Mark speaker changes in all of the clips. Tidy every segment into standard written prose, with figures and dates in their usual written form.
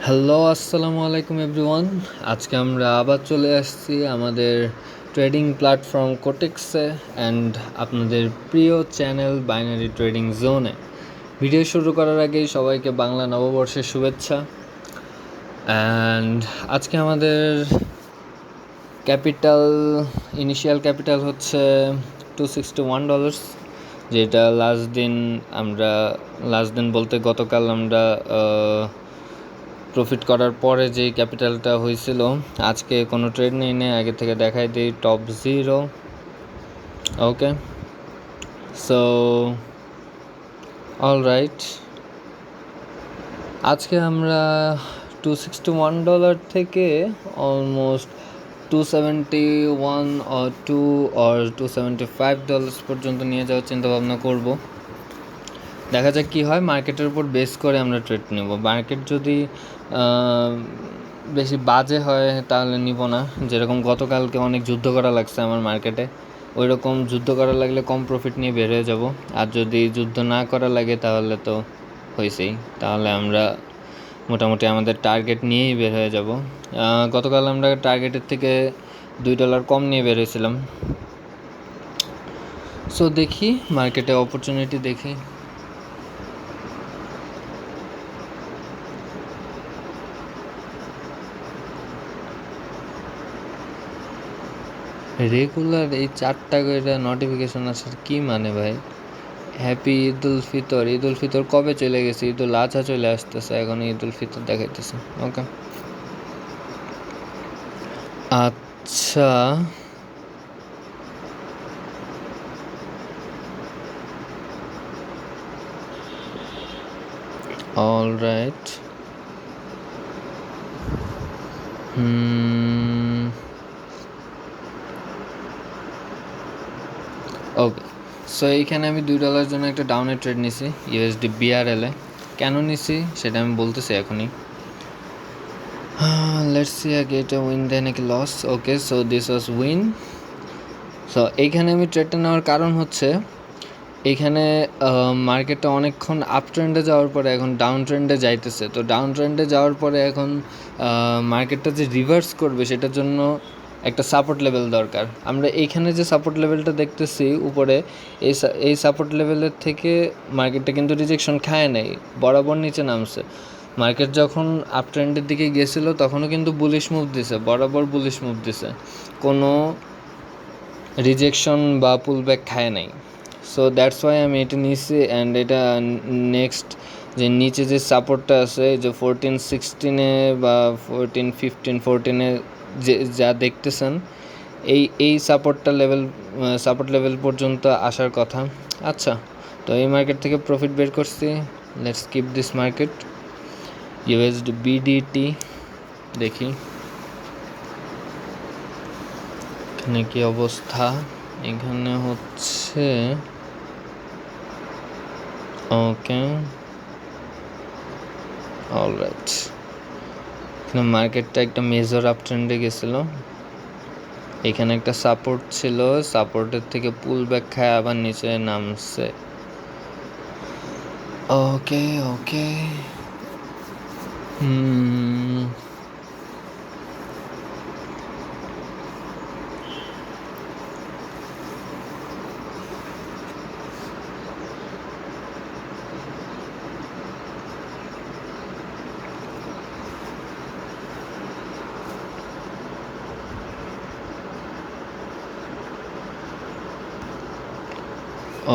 Speaker 1: Hello, আসসালামু আলাইকুম everyone. আজকে আমরা আবার চলে আসছি আমাদের ট্রেডিং প্ল্যাটফর্ম কোটেক্সে অ্যান্ড আপনাদের প্রিয় চ্যানেল বাইনারি ট্রেডিং জোনে। ভিডিও শুরু করার আগেই সবাইকে বাংলা নববর্ষের শুভেচ্ছা। অ্যান্ড আজকে আমাদের ইনিশিয়াল ক্যাপিটাল হচ্ছে $261, যেটা লাস্ট দিন বলতে গতকাল আমরা প্রফিট করার পরে যেই ক্যাপিটালটা হয়েছিল। আজকে কোনো ট্রেড নেই আগে থেকে দেখাই দিই টপ 0। ওকে, সো অলরাইট, আজকে আমরা $261 থেকে অলমোস্ট $271 or $275 পর্যন্ত নিয়ে যাওয়ার চিন্তাভাবনা করব। দেখা যাক কী হয়। মার্কেটের উপর বেস করে আমরা ট্রেড নেব। মার্কেট যদি বেশি বাজে হয় তাহলে নিব না। যেরকম গতকালকে অনেক যুদ্ধ করা লাগছে আমার মার্কেটে, ওই রকম যুদ্ধ করা লাগলে কম প্রফিট নিয়ে বের হয়ে যাব। আর যদি যুদ্ধ না করা লাগে তাহলে তো হয়েছেই, তাহলে আমরা মোটামুটি আমাদের টার্গেট নিয়েই বের হয়ে যাব। গতকাল আমরা টার্গেটের থেকে $2 কম নিয়ে বের হয়েছিলাম। সো দেখি মার্কেটে অপরচুনিটি দেখি। রেগুলার এই 4টা করে নোটিফিকেশন আসার কি মানে ভাই? হ্যাপি ঈদ উল ফিতর কবে চলে গেছে? ঈদ উল আজহা চলে আসতেছে, এখন ঈদ উল ফিতর দেখাইতেছে। ওকে, আচ্ছা, অলরাইট। ওকে, সো এইখানে আমি $2 জন্য একটা ডাউনের ট্রেড নিছি ইউএসডি বিআরএলে। কেন নিছি সেটা আমি বলতেছি এখনই। লেটস সি আগে এটা উইন দেয় নাকি loss. Okay, so this was win. So এইখানে আমি ট্রেডটা নেওয়ার কারণ হচ্ছে এইখানে মার্কেটটা অনেকক্ষণ আপ ট্রেন্ডে যাওয়ার পরে এখন ডাউন ট্রেন্ডে যাইতেছে। তো ডাউন ট্রেন্ডে যাওয়ার পরে এখন মার্কেটটা যে রিভার্স করবে সেটার জন্য একটা সাপোর্ট লেভেল দরকার। আমরা এইখানে যে সাপোর্ট লেভেলটা দেখতেছি উপরে, এই সাপোর্ট লেভেলের থেকে মার্কেটটা কিন্তু রিজেকশন খায় নাই, বরাবর নিচে নামছে। মার্কেট যখন আপ ট্রেন্ডের দিকে গেছিলো তখনও কিন্তু বুলিশ মুভ দিছে, বরাবর বুলিশ মুভ দিছে, কোনো রিজেকশন বা পুলব্যাক খায় নাই। সো দ্যাটস ওয়াই আমি এটা নিচ্ছি। অ্যান্ড এটা নেক্সট যে নিচে যে সাপোর্টটা আছে যে 14-16 বা 14-15-14 যে যা দেখতেছেন, এই সাপোর্ট লেভেল পর্যন্ত আসার কথা। আচ্ছা, তো এই মার্কেট থেকে প্রফিট বের করছি। Let's keep this market. USD BDT দেখি এখানে কি অবস্থা। এখানে হচ্ছে ওকে, অলরাইট, এখানে মার্কেটটা একটা মেজর আপ ট্রেন্ডে গেছিলো। এখানে একটা সাপোর্ট ছিল, সাপোর্টের থেকে পুল ব্যাক খায় আবার নিচে নামছে। ওকে ওকে,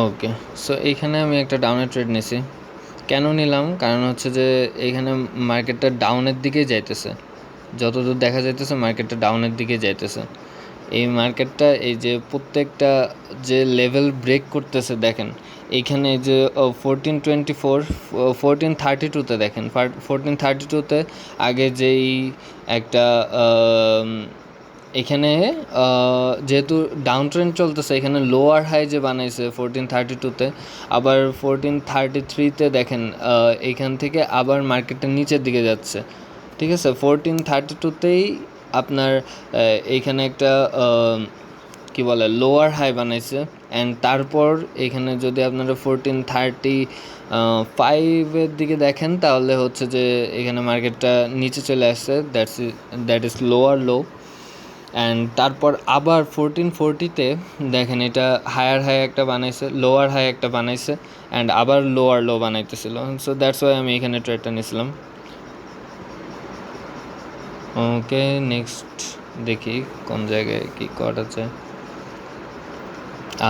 Speaker 1: ওকে, সো এইখানে আমি একটা ডাউনের ট্রেড নিছি। কেন নিলাম? কারণ হচ্ছে যে এইখানে মার্কেটটা ডাউনের দিকেই যাইতেছে, যতদূর দেখা যাইতেছে মার্কেটটা ডাউনের দিকে যাইতেছে। এই মার্কেটটা এই যে প্রত্যেকটা যে লেভেল ব্রেক করতেছে দেখেন, এইখানে যে 1432-তে দেখেন, 1432-তে আগে যেই একটা এখানে যেহেতু ডাউন ট্রেন্ড চলতেছে, এখানে লোয়ার হাই যে বানাইছে 1432-তে, আবার 1433-তে দেখেন এইখান থেকে আবার মার্কেটটা নিচের দিকে যাচ্ছে। ঠিক আছে, 1432-তেই আপনার এইখানে একটা কি বলে লোয়ার হাই বানাইছে, অ্যান্ড তারপর এখানে যদি আপনারা 1435 দিকে দেখেন তাহলে হচ্ছে যে এখানে মার্কেটটা নিচে চলে আসছে, that is lower low. And তারপর আবার 1440-তে দেখেন এটা হায়ার হাই একটা বানাইছে, লোয়ার হাই একটা বানাইছে, অ্যান্ড আবার লোয়ার লো বানাইতেছিল। সো দ্যাটস ওয়াই আমি এখানে ট্রেডটা নিয়েছিলাম। ওকে, নেক্সট দেখি কোন জায়গায় কী করা যায়।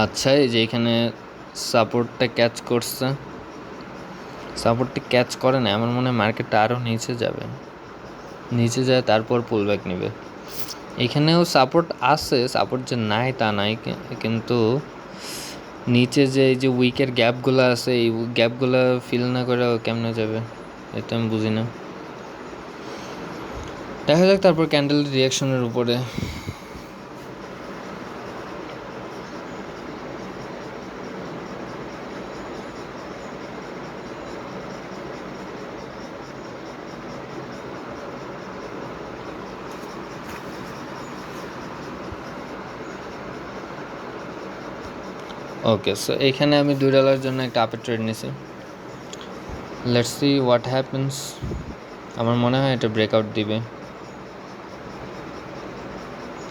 Speaker 1: আচ্ছা, এই যে এখানে সাপোর্টটা ক্যাচ করছে, সাপোর্টটা ক্যাচ করে না, আমার মনে হয় মার্কেটটা আরও নিচে যাবে, নিচে যায় তারপর পুলব্যাক নেবে। এখানেও সাপোর্ট আছে, সাপোর্ট যে নাই তা নাই, কিন্তু নিচে যে এই যে উইকের গ্যাপগুলো আছে এই গ্যাপগুলো ফিল না করে কেমনে যাবে এটা আমি বুঝি না। দেখা যাক তারপর ক্যান্ডেল রিয়াকশনের উপরে। ওকে, সো এইখানে আমি $2 জন্য একটা আপের ট্রেড নিয়েছি। Let's see what happens. আমার মনে হয় এটা ব্রেকআউট দিবে।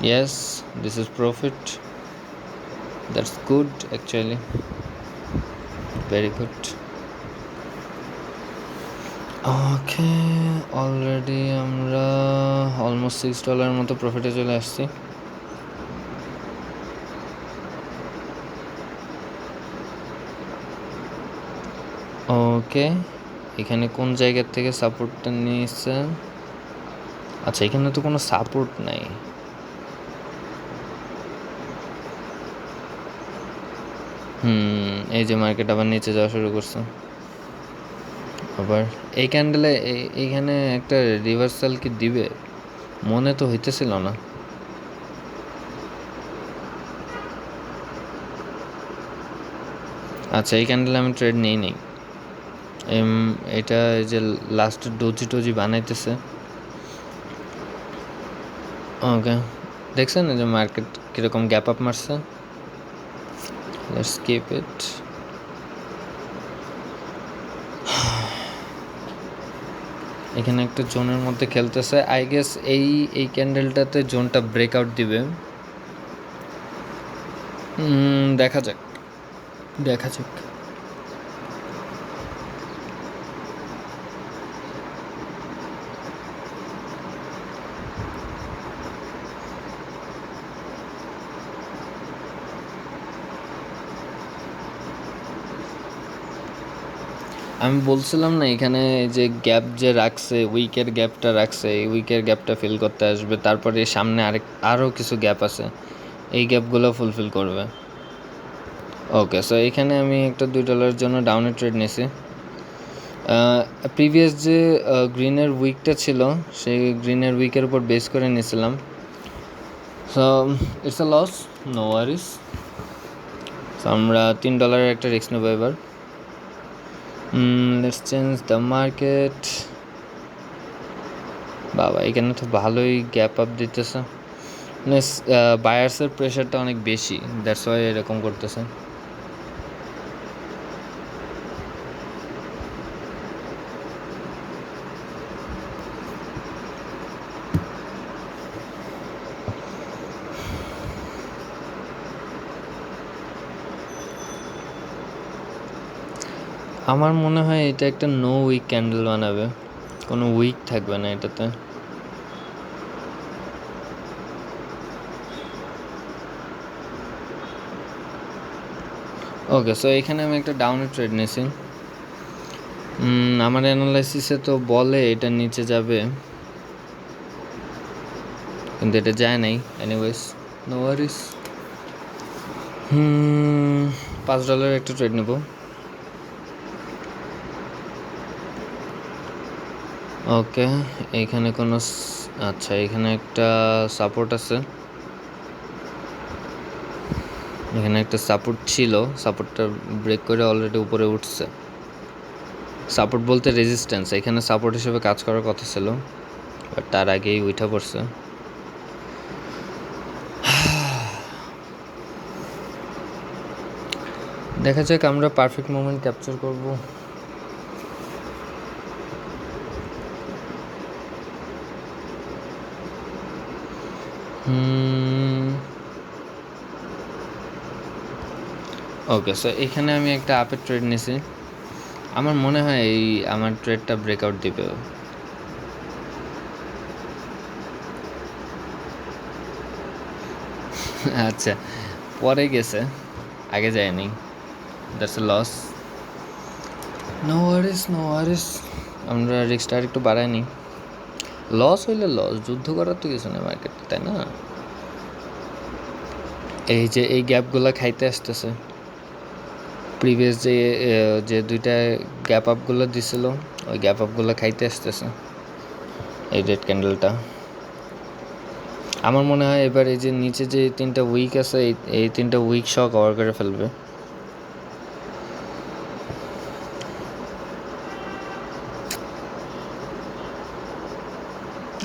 Speaker 1: Yes, this is profit, that's good actually, very good. Okay, already আমরা অলমোস্ট $6 মতো প্রফিটে চলে আসছি। ওকে, এখানে কোন জায়গার থেকে সাপোর্টটা নিয়েছে? আচ্ছা, এখানে তো কোনো সাপোর্ট নাই। এই যে মার্কেট আবার নিচে যাওয়া শুরু করছে। আবার এই ক্যান্ডেলে এইখানে একটা রিভার্সাল কি দিবে মনে তো হইতেছিল না। আচ্ছা, এই ক্যান্ডেলে আমি ট্রেড নিই নেই। এটা এই যে লাস্ট ডোজি বানাইতেছে। ওকে, দেখছেন যে মার্কেট কীরকম গ্যাপ আপ মারছে। Let's keep it. এখানে একটা জোনের মধ্যে খেলতেছে, আই গেস এই ক্যান্ডেলটাতে জোনটা ব্রেকআউট দিবে। দেখা যাক। আমি বলছিলাম না এখানে যে গ্যাপ যে রাখছে, উইকের গ্যাপটা রাখছে, এই উইকের গ্যাপটা ফিল করতে আসবে, তারপরে সামনে আরও কিছু গ্যাপ আছে, এই গ্যাপগুলো ফুলফিল করবে। ওকে, সো এখানে আমি একটা $2 জন্য ডাউনের ট্রেড নিয়েছি। প্রিভিয়াস যে গ্রিনের উইকটা ছিল সেই গ্রিনের উইকের উপর বেস করে নিয়েছিলাম। So it's a loss, no worries. So আমরা $3 একটা রিস্ক নেবো এবার। Let's change the market. বাবা, এখানে তো ভালোই গ্যাপ আপ দিতেছে, মানে বায়ার্সের প্রেশারটা অনেক বেশি, দ্যাটস ওয়াই এরকম করতেছে। আমার মনে হয় এটা একটা নো উইক ক্যান্ডেল বানাবে, কোনো উইক থাকবে না এটাতে। ওকে, সো এখানে আমি একটা ডাউনের ট্রেড নিয়েছি। আমার অ্যানালাইসিসে তো বলে এটা নিচে যাবে, কিন্তু এটা যায় নাই। এনিওয়েজ, নো ওয়ারিস। $5 একটা ট্রেড নেব। ওকে, এইখানে কোনো আচ্ছা, এখানে একটা সাপোর্ট আছে, এখানে একটা সাপোর্ট ছিল, সাপোর্টটা ব্রেক করে অলরেডি উপরে উঠছে। সাপোর্ট বলতে রেজিস্ট্যান্স, এখানে সাপোর্ট হিসেবে কাজ করার কথা ছিল, বাট তার আগেই উঠা পড়ছে। দেখা যাক আমরা পারফেক্ট মোমেন্ট ক্যাপচার করব। ওকে, সো এখানে আমি একটা আপের ট্রেড নিছি। আমার মনে হয় এই আমার ট্রেডটা ব্রেকআউট দিবে। আচ্ছা, পরে গেছে, আগে যায়নি। That's a loss. নো ওয়ারিস। আমরা রিস্কটা একটু বাড়াই নি। লস হইলে লস, যুদ্ধ করার তো কিছু নেই মার্কেট, তাই না? এই যে এই গ্যাপগুলো খাইতে আসতেছে, প্রিভিয়াস যে দুইটা গ্যাপ আপগুলো দিছিল, ওই গ্যাপ আপগুলো খাইতে আসতেছে এই রেড ক্যান্ডেলটা। আমার মনে হয় এবার এই যে নিচে যে 3টা উইক আছে, এই 3টা উইক সহ কভার করে ফেলবে।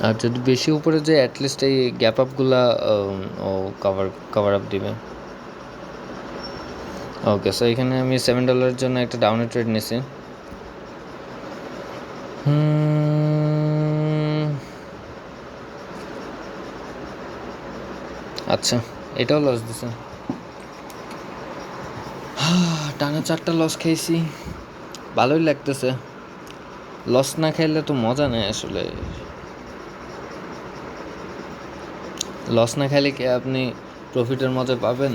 Speaker 1: আর যদি বেশি উপরে যায়, অ্যাটলিস্ট এই গ্যাপ আপগুলা ও কভার আপ দিবে। ওকে, সো এখানে আমি $7 জন্য একটা ডাউনের ট্রেড নিছি। আচ্ছা, এটাও লস দিছে। টানা 4টা লস খাইছি, ভালোই লাগতেছে। লস না খাইলে তো মজা নেই আসলে। লস না খাইলে কি আপনি প্রফিটের মজা পাবেন?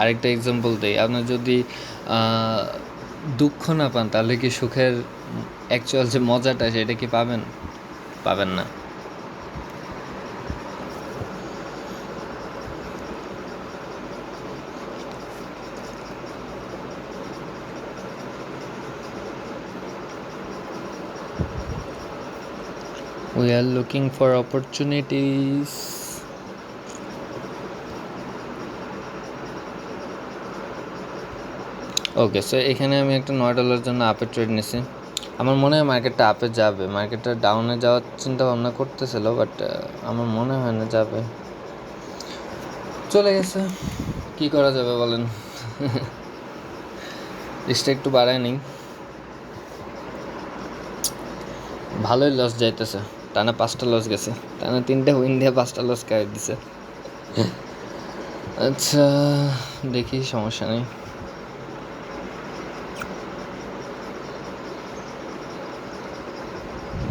Speaker 1: আরেকটা এক্সাম্পল দিই, আপনার যদি দুঃখ না পান, তাহলে কি সুখের অ্যাকচুয়াল যে মজাটা সেটা কি পাবেন? পাবেন না। We are looking for opportunities. Okay, so এখানে আমি একটা $9 জন্য আপের ট্রেড নিছি। আমার মনে হয় মার্কেটটা আপে যাবে। মার্কেটটা ডাউনে যাওয়ার চিন্তা ভাবনা করতেছিল, বাট আমার মনে হয় না যাবে। চলে গেছে, কি করা যাবে বলেন? রিস্কটা একটু বাড়ায় নেই। ভালোই লস যাইতেছে, টানা 5টা লস গেছে, টানা 3টা উইন দিয়ে 5টা লস খাই দিছে। আচ্ছা, দেখি, সমস্যা নেই।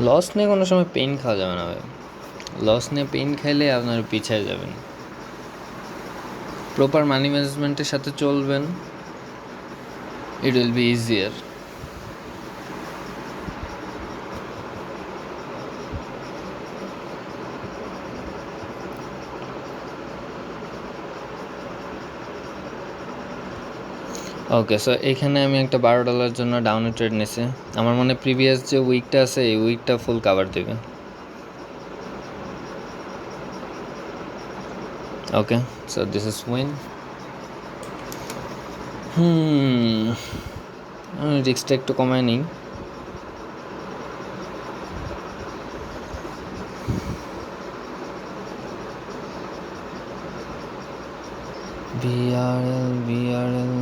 Speaker 1: লস নিয়ে কোনো সময় পেইন খাওয়া যাবে না ভাই। লস নিয়ে পেইন খাইলে আপনার পিছিয়ে যাবেন। প্রপার মানি ম্যানেজমেন্টের সাথে চলবেন, it will be easier. Okay, so এখানে আমি একটা $12 জন্য ডাউনে ট্রেড নিছি। আমার মনে প্রিভিয়াস যে উইকটা আছে, এই উইকটা ফুল কাভার দেবে। ওকে, সো দিস ইজ উইন। আমি রিস্কটা একটু কমায় নিই। বিআরএল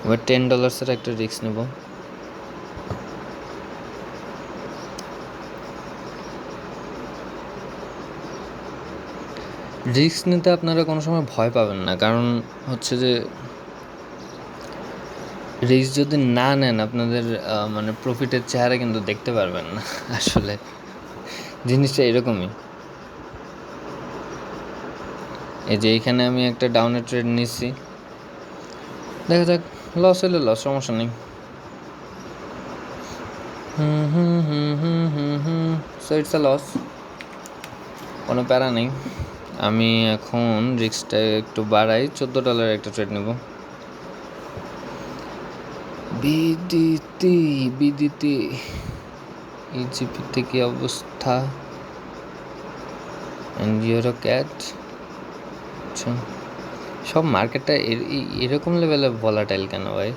Speaker 1: এবার $10 একটা রিস্ক নেব। রিস্ক নিতে আপনারা কোনো সময় ভয় পাবেন না, কারণ হচ্ছে যে রিস্ক যদি না নেন, আপনাদের মানে প্রফিটের চেহারা কিন্তু দেখতে পারবেন না। আসলে জিনিসটা এরকমই। এই যে এইখানে আমি একটা ডাউনের ট্রেড নিচ্ছি, দেখা যাক, লস হলে লস, সমস্যা নেই। সো ইটস আ লস, কোনো প্যারা নেই। আমি এখন রিস্কটা একটু বাড়াই, $14 একটা ট্রেড নেব। বিদিতি ইজিপিতে কি অবস্থা? এনজিওর ক্যাট। আচ্ছা, সব মার্কেটটা এরকম লেভেলে ভলাটাইল কেন ভাই?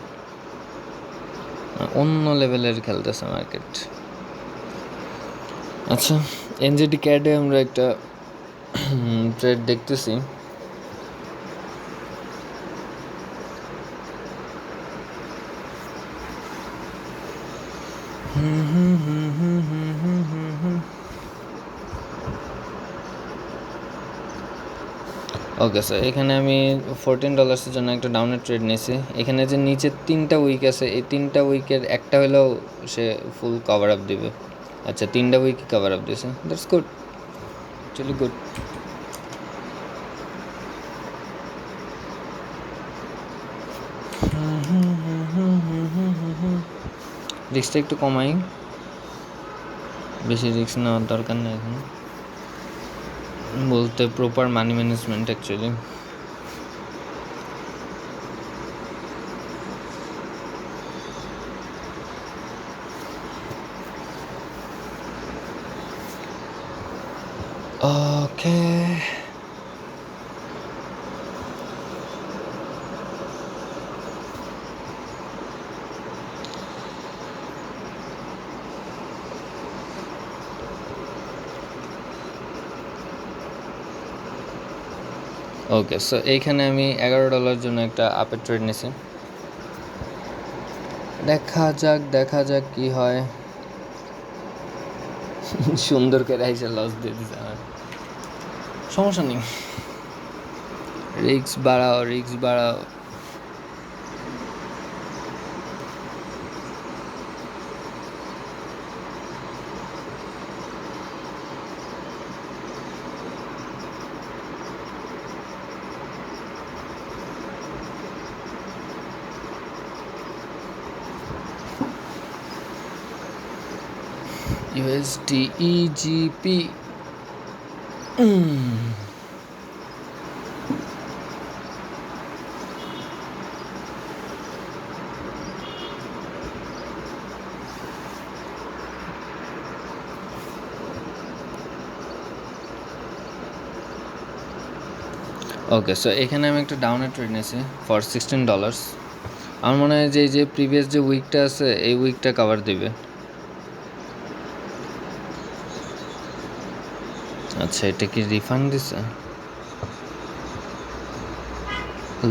Speaker 1: অন্য লেভেলের খেলতেছে মার্কেট। আচ্ছা, এনজেডি ক্যাডে আমরা একটা ট্রেড দেখতেছি। ওকে স্যার, এখানে আমি $14 জন্য একটা ডাউনের ট্রেড নিয়েছি। এখানে যে নিচে 3টা উইক আছে, এই 3টা উইকের একটা হলেও সে ফুল কভার আপ দিবে। আচ্ছা, 3টা উইকই কভার আপ দিয়েছে, দ্যাটস গুড, অ্যাকচুয়ালি গুড। রিস্কটা একটু কমাই, বেশি রিস্ক নেওয়ার দরকার নেই এখন, বলতে প্রপার মানি ম্যানেজমেন্ট অ্যাকচুয়ালি। ওকে, ওকে সো এইখানে আমি $11 জন্য একটা আপের ট্রেড নিয়েছি। দেখা যাক কি হয়। সুন্দর করে আইসা লস দিয়ে দিছে আমার, সমস্যা নেই, রিস্ক বাড়াও। USD EGP ওকে সো এখানে আমি একটা ডাউনের ট্রেড নিয়েছি ফর $16। আমার মনে হয় যে এই যে প্রিভিয়াস যে উইকটা আছে এই উইকটা কভার দিবে। আচ্ছা, এটা কি রিফান্ড দিছে?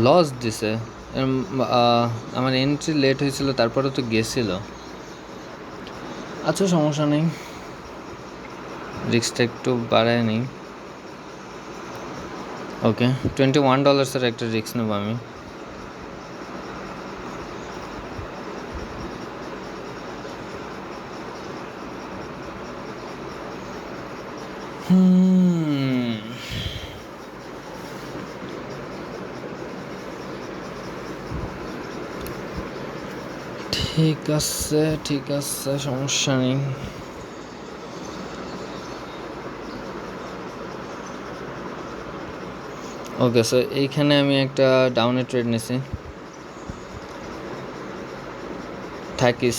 Speaker 1: লস দিছে। আমার এন্ট্রি লেট হয়েছিল, তারপরে তো গেছিল। আচ্ছা, সমস্যা নেই, রিস্কটা একটু বাড়ায় নেই। ওকে, $21 একটা রিস্ক নেবো আমি। ঠিক আছে, সমস্যা নেই। ওকে সো এইখানে আমি একটা ডাউনের ট্রেড নিয়েছি, থাকিস।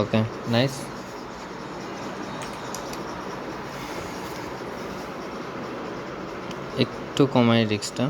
Speaker 1: ওকে, নাইস। একটু কমাই রিস্কটা।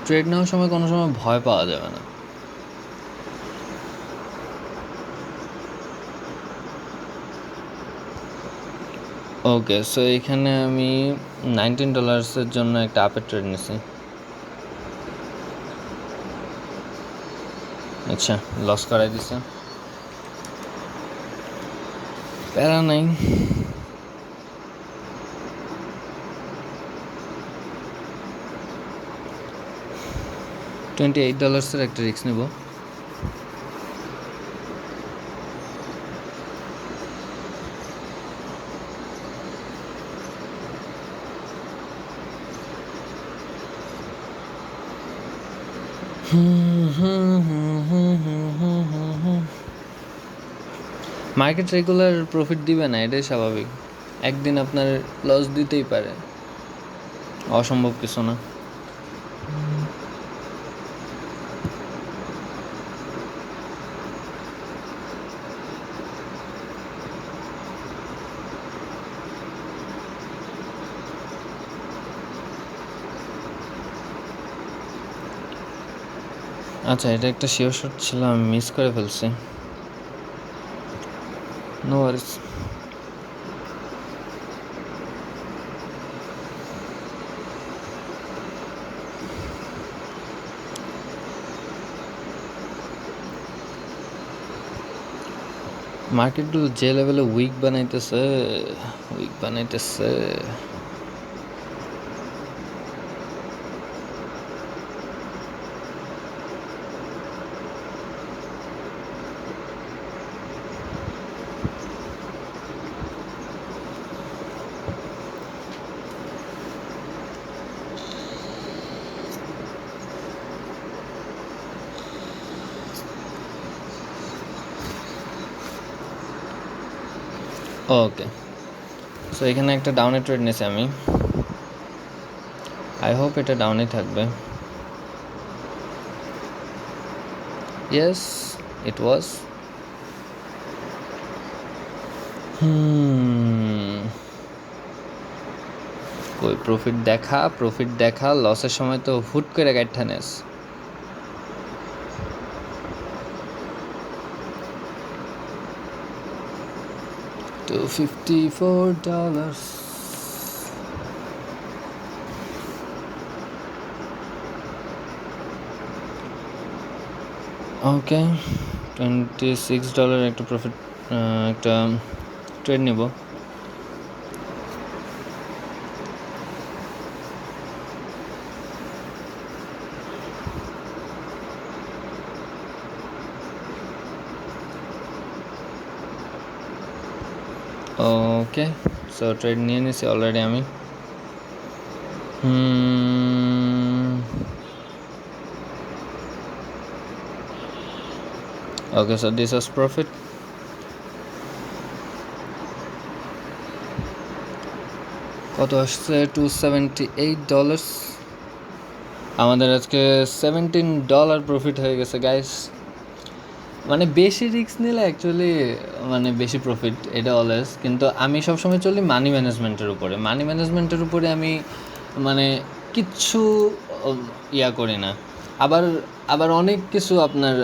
Speaker 1: ট্রেড নেওয়ার সময় কোনো সময় ভয় পাওয়া যাবে না। ওকে সো এখানে আমি $19 জন্য একটা আপের ট্রেড নিয়েছি। আচ্ছা, লস করাই দিছে, প্যারা নাই। $28 একটা রিস্ক নেব। মার্কেট রেগুলার প্রফিট দিবে না, এটাই স্বাভাবিক। একদিন আপনার লস দিতেই পারে, অসম্ভব কিছু না। আচ্ছা, এটা একটা শিওর শট ছিল, আমি মিস করে ফেলছি। নো ওয়ারিস। মার্কেটগুলো যে লেভেলে উইক বানাইতেছে। ওকে, সো এখানে একটা ডাউনে ট্রেড নিয়েছি আমি। আই হোপ এটা ডাউনে থাকবে। ইয়েস, ইট ওয়াজ। কই প্রফিট দেখা লসের সময় তো হুট করে গাইডটা নেস। $254. ওকে, $26 একটা প্রফিট, একটা ট্রেড নিব। ওকে, সো ট্রেড নিয়ে নিছি অলরেডি আমি। ওকে, সো দিস ওয়াজ প্রফিট। কত আসছে? $278। আমাদের আজকে $17 প্রফিট হয়ে গেছে গাইস। মানে বেশি রিস্ক নিলে অ্যাকচুয়ালি মানে বেশি প্রফিট, এটা অলওয়েজ। কিন্তু আমি সবসময় চলি মানি ম্যানেজমেন্টের উপরে আমি মানে কিচ্ছু ইয়া করি না। আবার অনেক কিছু আপনার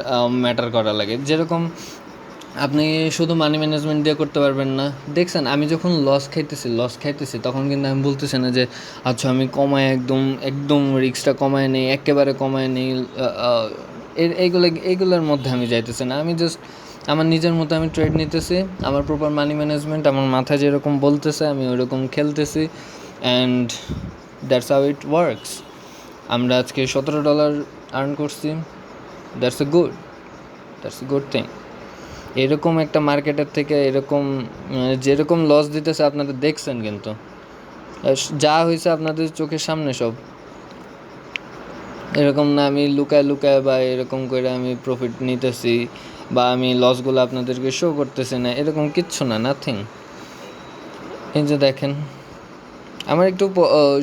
Speaker 1: ম্যাটার করা লাগে। যেরকম আপনি শুধু মানি ম্যানেজমেন্ট দিয়ে করতে পারবেন না। দেখছেন আমি যখন লস খাইতেছি তখন কিন্তু আমি বলতেছি না যে আচ্ছা আমি কমায় একদম রিস্কটা কমায় নেই, একেবারে কমায় নেই। এইগুলোর মধ্যে আমি যাইতেছি না। আমি জাস্ট আমার নিজের মতো আমি ট্রেড নিতেছি, আমার প্রপার মানি ম্যানেজমেন্ট আমার মাথায় যেরকম বলতেছে আমি ওইরকম খেলতেছি, and that's how it works. আমরা আজকে $17 আর্ন করছি। That's a good thing. এরকম একটা মার্কেটের থেকে এরকম যেরকম লস দিতেছে আপনাদের দেখছেন, কিন্তু যা হয়েছে আপনাদের চোখের সামনে সব। এরকম না আমি লুকায় বা এরকম করে আমি প্রফিট নিতেছি বা আমি লসগুলো আপনাদেরকে শো করতেছি না, এরকম কিচ্ছু না, নাথিং। এই যে দেখেন, আমার একটু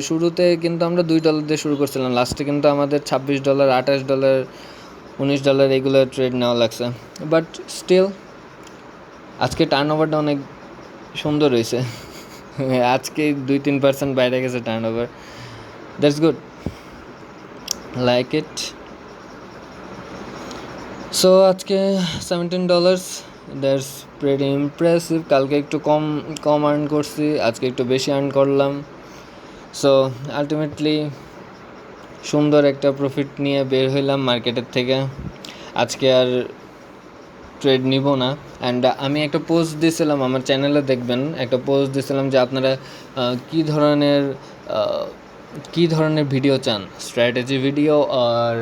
Speaker 1: শুরুতে কিন্তু আমরা $2 দিয়ে শুরু করছিলাম, লাস্টে কিন্তু আমাদের $26, $28, $19 এগুলো ট্রেড নেওয়া লাগছে। বাট স্টিল আজকে টার্ন ওভারটা অনেক সুন্দর হয়েছে। আজকে 2-3% বাইরে গেছে turn over. That's good, like it. So আজকে $17, দ্যাটস প্রিটি ইমপ্রেসিভ। কালকে একটু কম আর্ন করছি, আজকে একটু বেশি আর্ন করলাম। সো আলটিমেটলি সুন্দর একটা প্রফিট নিয়ে বের হইলাম মার্কেটের থেকে। আজকে আর ট্রেড নিব না। অ্যান্ড আমি একটা পোস্ট দিয়েছিলাম আমার চ্যানেলে, দেখবেন একটা পোস্ট দিয়েছিলাম যে আপনারা কী ধরনের ভিডিও চান, স্ট্র্যাটেজি ভিডিও আর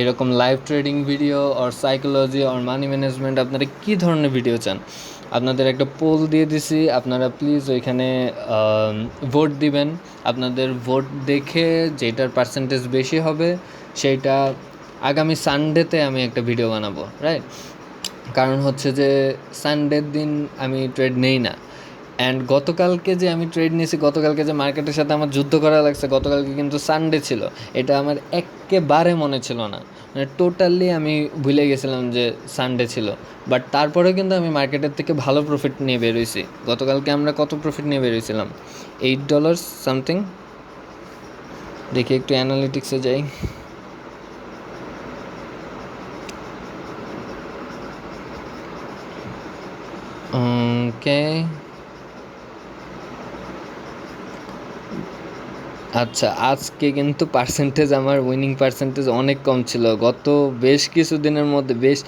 Speaker 1: এরকম লাইভ ট্রেডিং ভিডিও আর সাইকোলজি আর মানি ম্যানেজমেন্ট, আপনারা কী ধরনের ভিডিও চান। আপনাদের একটা পোল দিয়ে দিছি, আপনারা প্লিজ ওইখানে ভোট দিবেন। আপনাদের ভোট দেখে যেটার পার্সেন্টেজ বেশি হবে সেইটা আগামী সানডেতে আমি একটা ভিডিও বানাবো, রাইট? কারণ হচ্ছে যে সানডের দিন আমি ট্রেড নেই না। অ্যান্ড গতকালকে যে আমি ট্রেড নিয়েছি, গতকালকে যে মার্কেটের সাথে আমার যুদ্ধ করা লাগছে, গতকালকে কিন্তু সানডে ছিল। এটা আমার একেবারে মনে ছিল না, মানে টোটালি আমি ভুলে গেছিলাম যে সানডে ছিল। বাট তারপরেও কিন্তু আমি মার্কেটের থেকে ভালো প্রফিট নিয়ে বেরোইছি। গতকালকে আমরা কত প্রফিট নিয়ে বেরোইছিলাম? $8 সামথিং। দেখি একটু অ্যানালিটিক্সে যাই। ওকে, আচ্ছা আজকে কিন্তু পার্সেন্টেজ আমার উইনিং পার্সেন্টেজ অনেক কম ছিল। গত বেশ কিছু দিনের মধ্যে, বেশ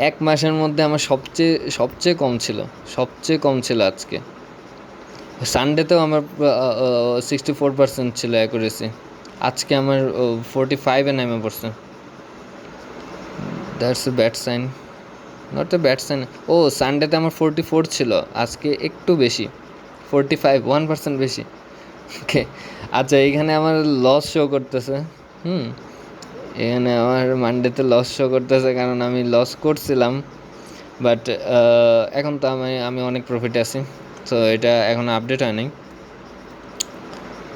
Speaker 1: 1 মাসের মধ্যে আমার সবচেয়ে সবচেয়ে কম ছিল, সবচেয়ে কম ছিল আজকে। সানডেতেও আমার 64% ছিল অ্যাকুরেসি, আজকে আমার 45-এ নেমে পড়ছে। That's a bad sign, not a bad sign. ও সানডেতে আমার 44 ছিল, আজকে একটু বেশি, 45, 1% বেশি। ওকে, আচ্ছা এইখানে আমার লস শো করতেছে। এখানে আমার মানডেতে লস শো করতেছে, কারণ আমি লস করছিলাম, বাট এখন তো আমি অনেক প্রফিটে আছি। তো এটা এখন আপডেট হয় নাই।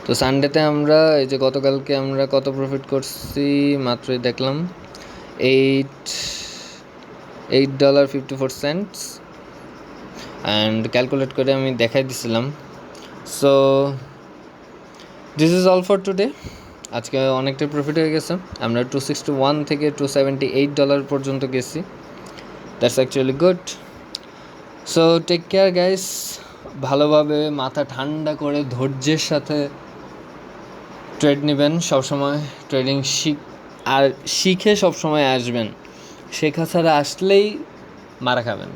Speaker 1: তো সানডেতে আমরা এই যে গতকালকে আমরা কত প্রফিট করছি মাত্রই দেখলাম, $8.54, অ্যান্ড ক্যালকুলেট করে আমি দেখাই দিছিলাম। So this is all for today. আজকে অনেকটা প্রফিট হয়ে গেছে, আমরা $261 থেকে $278 পর্যন্ত গেছি। That's actually good. So take care guys, ভালোভাবে মাথা ঠান্ডা করে ধৈর্যের সাথে ট্রেড নেবেন সবসময়। ট্রেডিং শিখে সবসময় আসবেন। শেখা ছাড়া আসলেই মারা খাবেন,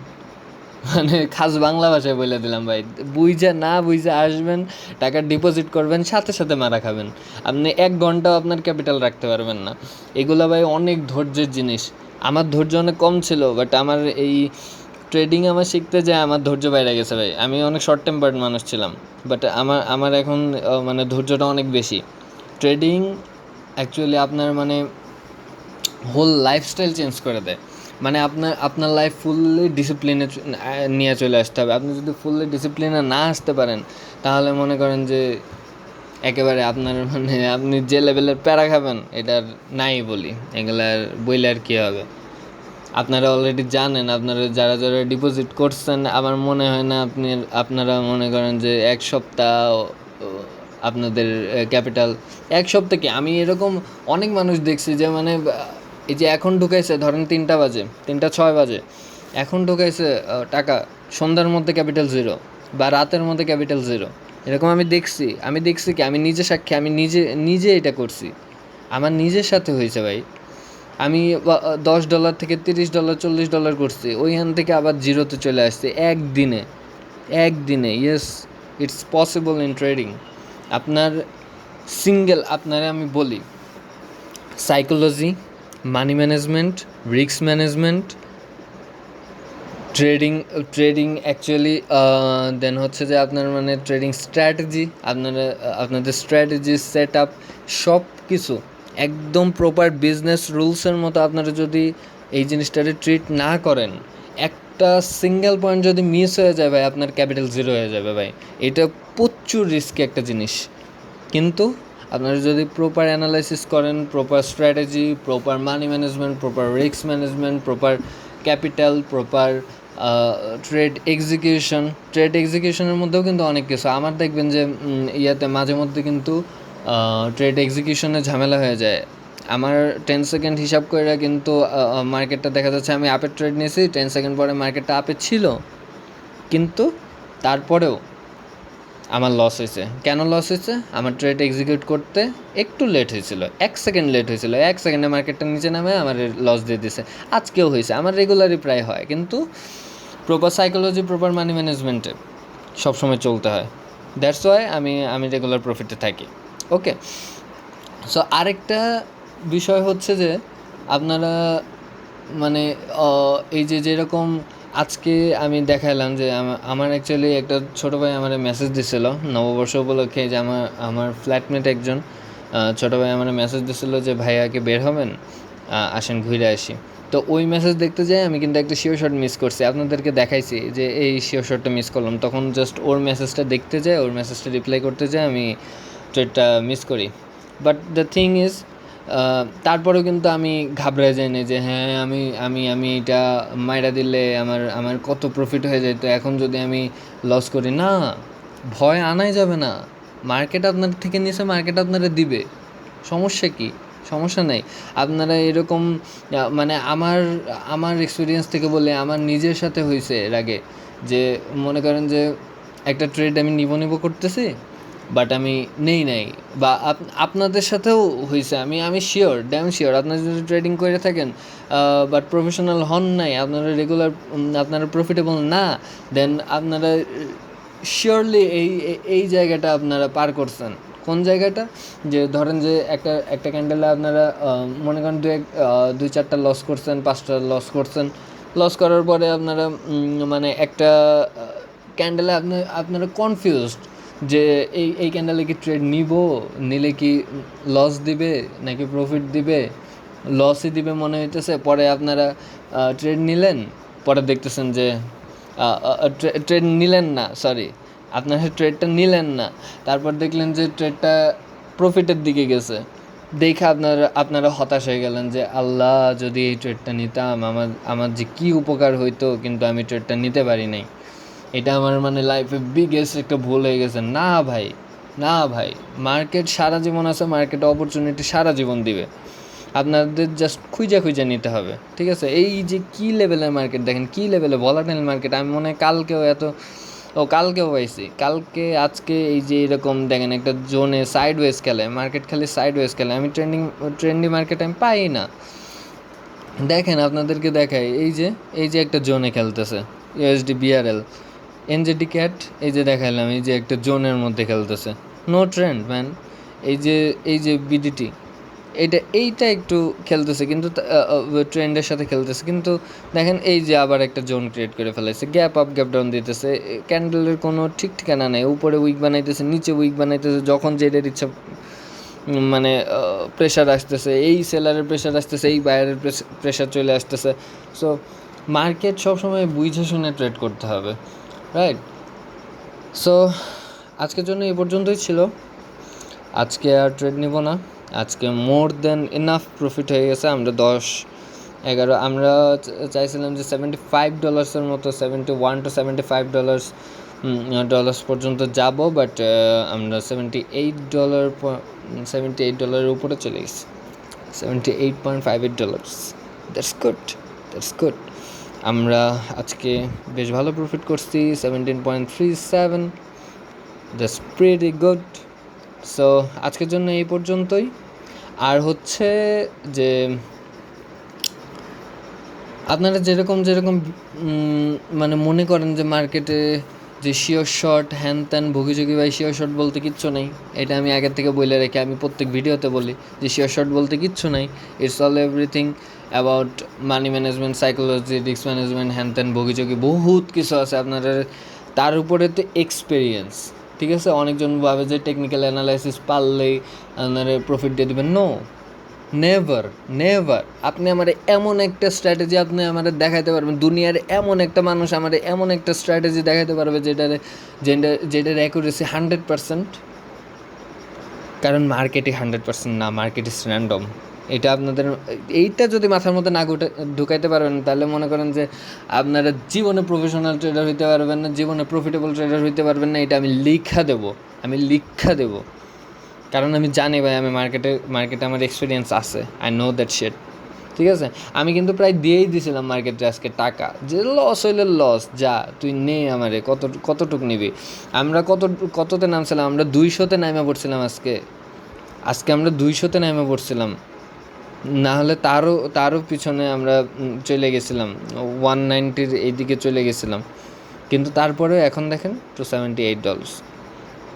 Speaker 1: মানে খাস বাংলা ভাষায় বলে দিলাম ভাই। বুঝে আসবেন, টাকা ডিপোজিট করবেন, সাথে সাথে মারা খাবেন। আপনি 1 ঘন্টাও আপনার ক্যাপিটাল রাখতে পারবেন না। এগুলো ভাই অনেক ধৈর্যের জিনিস। আমার ধৈর্য অনেক কম ছিল, বাট আমার এই ট্রেডিং আমার শিখতে যায় আমার ধৈর্য বাইরে গেছে ভাই। আমি অনেক শর্ট টেম্পার্ড মানুষ ছিলাম, বাট আমার এখন মানে ধৈর্যটা অনেক বেশি। ট্রেডিং অ্যাকচুয়ালি আপনার মানে হোল লাইফস্টাইল চেঞ্জ করে দেয়। মানে আপনার লাইফ ফুললি ডিসিপ্লিনে নিয়ে চলে আসতে হবে। আপনি যদি ফুললি ডিসিপ্লিনে না আসতে পারেন, তাহলে মনে করেন যে একেবারে আপনার মানে আপনি যে লেভেলের প্যারা খাবেন এটার নাই বলি, এগুলার বইলে আর কী হবে। আপনারা অলরেডি জানেন, আপনারা যারা যারা ডিপোজিট করছেন, আমার মনে হয় না আপনারা মনে করেন যে 1 সপ্তাহ আপনাদের ক্যাপিটাল, 1 সপ্তাহ কি, আমি এরকম অনেক মানুষ দেখছি যে মানে এই যে এখন ঢুকাইছে, ধরেন 3টা বাজে, 3টা 6 বাজে, এখন ঢুকাইছে টাকা, সন্ধ্যার মধ্যে ক্যাপিটাল 0 বা রাতের মধ্যে ক্যাপিটাল 0। এরকম আমি দেখছি কি, আমি নিজে সাক্ষী, আমি নিজে এটা করছি, আমার নিজের সাথে হয়েছে ভাই। আমি $10 থেকে $30, $40 করছি, ওইখান থেকে আবার 0-তে চলে আসছে একদিনে। Yes, it's possible in trading. আপনারে আমি বলি, psychology, money management, risk management, trading actually, then হচ্ছে যে আপনার মানে ট্রেডিং স্ট্র্যাটেজি, আপনাদের স্ট্র্যাটেজি সেট আপ, সব কিছু একদম প্রপার বিজনেস রুলসের মতো আপনারা যদি এই জিনিসটারে ট্রিট না করেন, একটা সিঙ্গেল পয়েন্ট যদি মিস হয়ে যায় ভাই, আপনার ক্যাপিটাল 0 হয়ে যাবে ভাই। এটা প্রচুর রিস্কি একটা জিনিস। কিন্তু আপনারা যদি প্রপার অ্যানালাইসিস করেন, proper strategy, proper money management, proper risk management, proper capital, proper trade এক্সিকিউশনের মধ্যেও কিন্তু অনেক কিছু। আমার দেখবেন যে ইয়াতে মাঝে মধ্যে কিন্তু ট্রেড এক্সিকিউশনে ঝামেলা হয়ে যায়। আমার 10 সেকেন্ড হিসাব করে কিন্তু মার্কেটটা দেখা যাচ্ছে আমি আপের ট্রেড নিয়েছি, 10 সেকেন্ড পরে মার্কেটটা আপে ছিল, কিন্তু তারপরেও আমার লস হয়েছে। কেন লস হয়েছে? আমার ট্রেড এক্সিকিউট করতে একটু লেট হয়েছিল, 1 সেকেন্ড লেট হয়েছিল, 1 সেকেন্ডে মার্কেটটা নিচে নামে আমার লস দিয়ে দিছে। আজকেও হয়েছে, আমার রেগুলারই প্রায় হয়। কিন্তু প্রপার সাইকোলজি, প্রপার মানি ম্যানেজমেন্টে সবসময় চলতে হয়। দ্যাটস ওয়াই আমি রেগুলার প্রফিটে থাকি। ওকে, সো আরেকটা বিষয় হচ্ছে যে আপনারা মানে এই যে যেরকম আজকে আমি দেখাইলাম যে আমার অ্যাকচুয়ালি একটা ছোটো ভাই আমার মেসেজ দিছিল নববর্ষ উপলক্ষে, যে আমার ফ্ল্যাটমেট একজন ছোটো ভাই আমার মেসেজ দিছিল যে ভাইয়াকে বের হবেন, আসেন ঘুরে আসি। তো ওই মেসেজ দেখতে যাই আমি কিন্তু একটা শিওর শট মিস করছি, আপনাদেরকে দেখাইছি যে এই শিওর শটটা মিস করলাম। তখন জাস্ট ওর মেসেজটা দেখতে যাই, ওর মেসেজটা রিপ্লাই করতে যাই, আমি ট্রেডটা মিস করি। বাট দ্য থিং ইজ, তারপরেও কিন্তু আমি ঘাবড়ে যাই না যে হ্যাঁ আমি এটা মাইরা দিলে আমার কত প্রফিট হয়ে যায়, তো এখন যদি আমি লস করি, না, ভয় আনাই যাবে না। মার্কেট আপনার থেকে নিচে মার্কেট আপনারা দিবে, সমস্যা কি? সমস্যা নেই। আপনারা এরকম মানে আমার এক্সপিরিয়েন্স থেকে বলে, আমার নিজের সাথে হয়েছে এর আগে যে মনে করেন যে একটা ট্রেড আমি নিব করতেছি, বাট আমি নেই নাই, বা আপনাদের সাথেও হয়েছে, আমি শিওর, ড্যাম শিওর, আপনারা যদি ট্রেডিং করে থাকেন বাট প্রফেশনাল হন নাই, আপনারা রেগুলার, আপনারা প্রফিটেবল না, দেন আপনারা শিওরলি এই জায়গাটা আপনারা পার করছেন। কোন জায়গাটা? যে ধরেন যে একটা ক্যান্ডেলে আপনারা মনে করেন দুই চারটা লস করছেন, 5টা লস করছেন। লস করার পরে আপনারা মানে একটা ক্যান্ডেলে আপনারা কনফিউজড যে এই ক্যান্ডেলে কি ট্রেড নিলে কি লস দিবে নাকি প্রফিট দিবে? লসই দিবে মনে হইতেছে। পরে আপনারা ট্রেড নিলেন, পরে দেখতেছেন যে ট্রেড নিলেন না, সরি, আপনারা ট্রেডটা নিলেন না, তারপর দেখলেন যে ট্রেডটা প্রফিটের দিকে গেছে। দেখে আপনারা হতাশ হয়ে গেলেন যে আল্লাহ, যদি এই ট্রেডটা নিতাম আমার যে কী উপকার হইতো, কিন্তু আমি ট্রেডটা নিতে পারি নাই। এটা আমার মানে লাইফে বিগেস্ট একটা ভুল হয়ে গেছে। না ভাই, না ভাই, মার্কেট সারা জীবন আছে, মার্কেট অপরচুনিটি সারা জীবন দিবে, আপনাদের জাস্ট খুঁজে নিতে হবে, ঠিক আছে? এই যে কী লেভেলের মার্কেট দেখেন, কী লেভেলে ভলাটাইল মার্কেট। আমি মনে হয় কালকেও পাইছি, আজকে এই যে এরকম দেখেন একটা জোনে সাইডওয়েজ খেলে মার্কেট, খালি সাইডওয়েজ খেলে। আমি ট্রেন্ডি মার্কেট আমি পাই না। দেখেন আপনাদেরকে দেখাই, এই যে একটা জোনে খেলতেছে ইউএসডি বিআরএল, এনজেডি ক্যাট, এই যে দেখাইলাম, এই যে একটা জোনের মধ্যে খেলতেছে, নো ট্রেন্ড ম্যান। এই যে বিডিটি, এইটা একটু খেলতেছে, কিন্তু ট্রেন্ডের সাথে খেলতেছে, কিন্তু দেখেন এই যে আবার একটা জোন ক্রিয়েট করে ফেলাইছে, গ্যাপ আপ গ্যাপ ডাউন দিতেছে, ক্যান্ডেলের কোনো ঠিক ঠিকানা নেই, উপরে উইক বানাইতেছে, নিচে উইক বানাইতেছে, যখন যেটার ইচ্ছা মানে প্রেশার আসতেছে, এই সেলারের প্রেশার আসতেছে, এই বায়ারের প্রেশার চলে আসতেছে। সো মার্কেট সবসময় বুঝে শুনে ট্রেড করতে হবে, রাইট? সো আজকের জন্য এই পর্যন্তই ছিল, আজকে আর ট্রেড নিব না। আজকে মোর দেন এনাফ প্রফিট হয়ে গেছে। আমরা 10-11, আমরা চাইছিলাম যে $75 মতো, $71 to $75 পর্যন্ত যাব, বাট আমরা $78 উপরে চলে গেছি, $78.58। That's good. আমরা আজকে বেশ ভালো প্রফিট করছি, 17.37, দ্যাটস প্রিটি গুড। সো আজকের জন্য এই পর্যন্তই। আর হচ্ছে যে আপনারা যেরকম মানে মনে করেন যে মার্কেটে যে শিওর শর্ট হ্যান ত্যান ভুগিচুগি, ভাই শিওর শর্ট বলতে কিচ্ছু নেই। এটা আমি আগের থেকে বলে রেখে আমি প্রত্যেক ভিডিওতে বলি যে শিওর শর্ট বলতে কিচ্ছু নাই। It's all everything about money management, psychology, risk management, হ্যান ত্যান ভুগিচুগি, বহুত কিছু আছে আপনারা। তার উপরে তো এক্সপিরিয়েন্স, ঠিক আছে? অনেকজন ভাবে যে টেকনিক্যাল অ্যানালাইসিস পারলেই আপনারা প্রফিট দিয়ে দেবেন। No, never. আপনি আমার এমন একটা স্ট্র্যাটেজি আপনি আমাদের দেখাতে পারবেন, দুনিয়ার এমন একটা মানুষ আমার এমন একটা স্ট্র্যাটেজি দেখাতে পারবে যেটার অ্যাকুরেসি 100%। কারণ মার্কেটই 100% না, মার্কেট ইজ র্যান্ডম। এইটা যদি মাথার মধ্যে না ঢুকাইতে পারবেন, তাহলে মনে করেন যে আপনারা জীবনে প্রফেশনাল ট্রেডার হইতে পারবেন না, জীবনে প্রফিটেবল ট্রেডার হইতে পারবেন না। এটা আমি লিখা দেবো, কারণ আমি জানি ভাই, আমি মার্কেটে আমার এক্সপিরিয়েন্স আছে, আই নো দ্যাট শিট, ঠিক আছে? আমি কিন্তু প্রায় দিয়েই দিয়েছিলাম মার্কেটে আজকে টাকা, যে লস হইলে লস, যা তুই নে, আমারে কতটুক নিবি। আমরা কততে নামছিলাম? আমরা 200-তে নামে পড়ছিলাম। আজকে আমরা 200-তে নামে পড়ছিলাম, না হলে তারও পিছনে আমরা চলে গেছিলাম, 190-র এইদিকে চলে গেছিলাম, কিন্তু তারপরেও এখন দেখেন $278।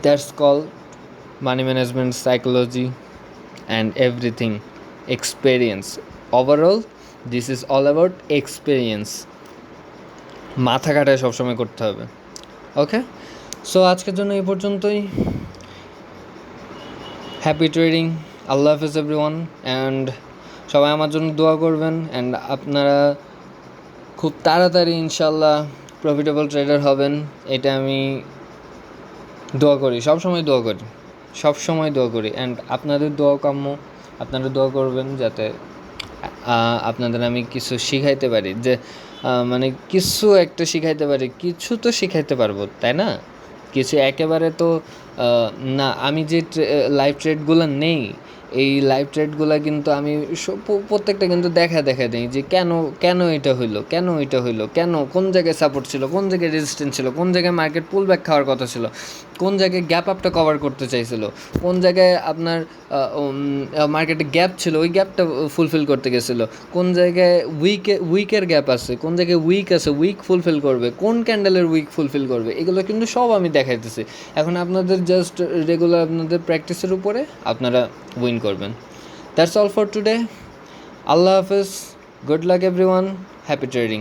Speaker 1: That's call money management, psychology, and everything, experience. Overall, this is all about experience. মাথা খাটায় সবসময় করতে হবে, ওকে? সো আজকের জন্য এই পর্যন্তই। হ্যাপি ট্রেডিং, আল্লাহ হাফেজ এভরিওয়ান, অ্যান্ড সবাই আমার জন্য দোয়া করবেন, অ্যান্ড আপনারা খুব তাড়াতাড়ি ইনশাল্লাহ প্রফিটেবল ট্রেডার হবেন। এটা আমি দোয়া করি, সবসময় দোয়া করি, অ্যান্ড আপনাদের দোয়া কাম্য। আপনারা দোয়া করবেন যাতে আপনাদের আমি কিছু শিখাইতে পারি, যে মানে কিছু একটা শিখাইতে পারি, কিছু তো শিখাইতে পারবো, তাই না? কিছু একেবারে তো না। আমি যে লাইভ ট্রেডগুলো নেই, এই লাইভ ট্রেডগুলো কিন্তু আমি প্রত্যেকটা কিন্তু দেখা দিই যে কেন এটা হইলো, কেন কোন জায়গায় সাপোর্ট ছিল, কোন জায়গায় রেজিস্ট্যান্স ছিল, কোন জায়গায় মার্কেট পুল ব্যাক খাওয়ার কথা ছিল, কোন জায়গায় গ্যাপ আপটা কভার করতে চাইছিল, কোন জায়গায় আপনার মার্কেটে গ্যাপ ছিল ওই গ্যাপটা ফুলফিল করতে গেছিলো, কোন জায়গায় উইকের গ্যাপ আছে, কোন জায়গায় উইক আছে, উইক ফুলফিল করবে, কোন ক্যান্ডেলের উইক ফুলফিল করবে, এগুলো কিন্তু সব আমি দেখাইতেছি। এখন আপনাদের জাস্ট রেগুলার আপনাদের প্র্যাকটিসের উপরে আপনারা উইন করবেন। That's all for today. আল্লাহ হাফেজ, good luck everyone, happy trading.